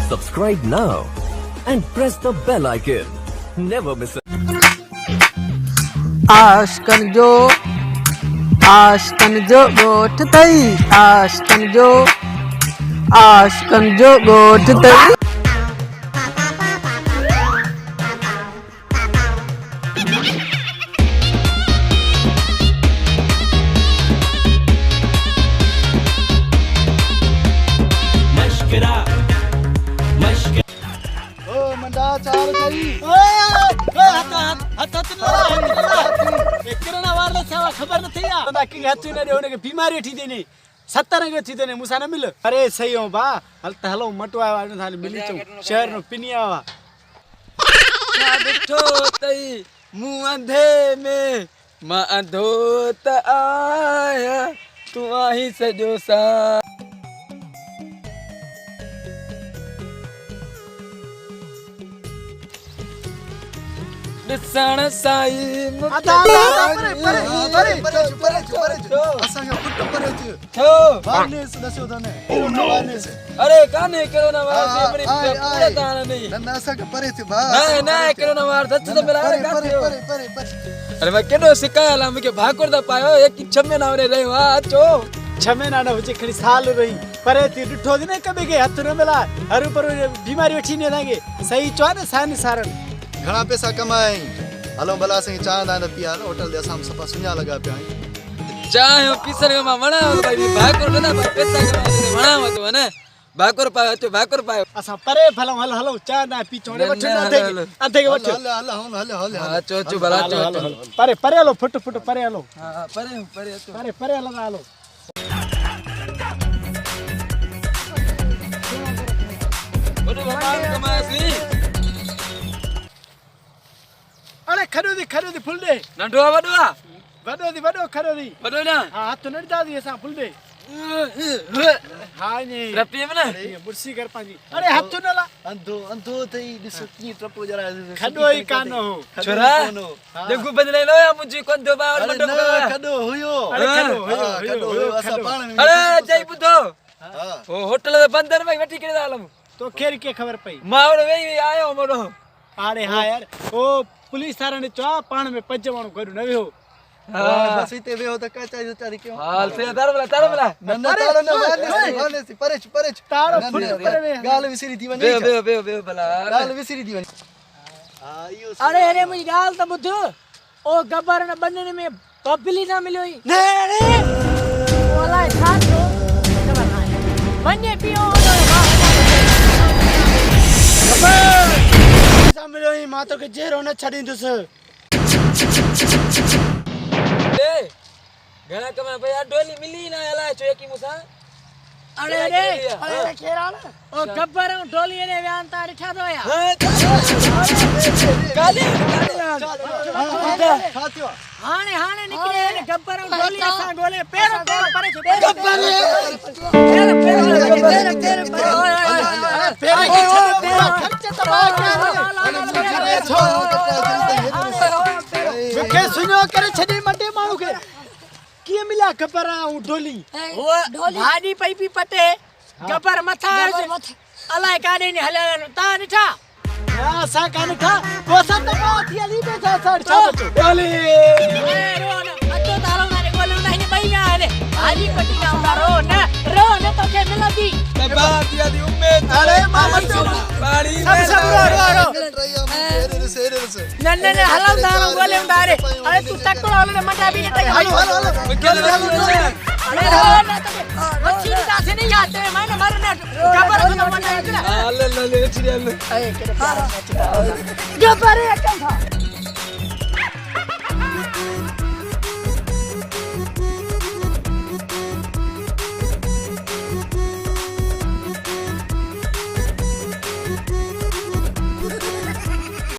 Subscribe now and press the bell icon. Never miss it. आशकन जो गोठ तई आशकन जो गोठ तई चाल करी खबर न बीमारी थी देने 70 थी देने मुसा न मिल अरे सही हो बा हल त हलो मटवा थाने मिली चो शहर नो पिनिया वा क्या बिठो तई मुंह अंधे में मां अंधो त आया तू आही सजो सा ॾिसण साई अरे काने करो ना वार पूरा दाना नहीं न असा के परे थी बा ना करो ना वार सच तो मिला अरे मैं केडो सिकायला मुके भाकुर दा पायो एक छमे ना रे रही वा चो छमे ना हुजे खणी साल रही परे थी ॾिठो दी ने कबे के हथ न मिला हर पर बीमारी वठी ने लागे सही चो ने सानी सारण घणा पैसा कमाई हलो भला से चांदा न पिया होटल दे असाम सपा सुन्या लगा पिया चाहे पीसर मा वणा भाई भाकुर ना पैसा कमा वणा तो ने भाकुर पायो तो भाकुर पायो असा परे फलो हल हलो चा ना पी छोड़े वठो अधे के वठो हल हां चो भला चो परे परे हलो फुट परे हलो हां परे हलो हलो बोलो बाबा कमासी अरे खरो दी फुल दे नंढो वडो खरो दी हां हाथ न दा दी असा फुल दे हां ने रपी में ना बुरसी कर पाजी अरे हाथ न ला अंधो तई दिस की ट्रपो जरा खडो ही कानो छोरा देखो बदले लो या मुझे कोन दो बार मंडो खडो हुयो अरे खडो असा पाण अरे जय बुधो हां ओ होटल बंदर में वठी के दालम तो खेर के खबर पई मावड़ वे आयो मोडो अरे हां यार ओ पुलिस थारा ने चो पाण में पजवाणो करू न वेहो हां बस इते वेहो त का चाहिए तारी क्यों हाल से तार बला न तारो न वाने से परेच तारो फुट परे गाल विसरी थी वने बे भला गाल विसरी थी वने हां अरे मुई गाल त बुध ओ गबर न बनने में पबली ना मिलोई ने वाला खात हो खबर ना वने पियो गबर मिलो ही मातो के जेरो न छडी दुस ए घणा कमा भैया डोली मिली ना हला चो की मुसा अरे खेराल ओ गब्बर डोली ने व्यान ता रिठा दोया काली खातियो हाने निकले ने गब्बर डोली असा गोले पैर परे छे गब्बर के सुनो करे छडी मटे मानु के की मिला गब्बर डोली भाडी पई पी पटे गब्बर मथा अलाय काडे ने हले ता निठा या सा काने था कोसा त बात यली पे था सर डोली अतो तारो माने गोले नहीं बई ना ने भाडी पटी ना उतारो न तो के मिला दी बात यदी उम्मीद अरे मामा बाड़ी न हलाव तारो गोले उतारे अरे तू टक्कर वाले मटा भी नहीं अरे मच्छी का से नहीं आते मैंने मरने गबर को मटा ले चिड़िया ले गबर है क्या था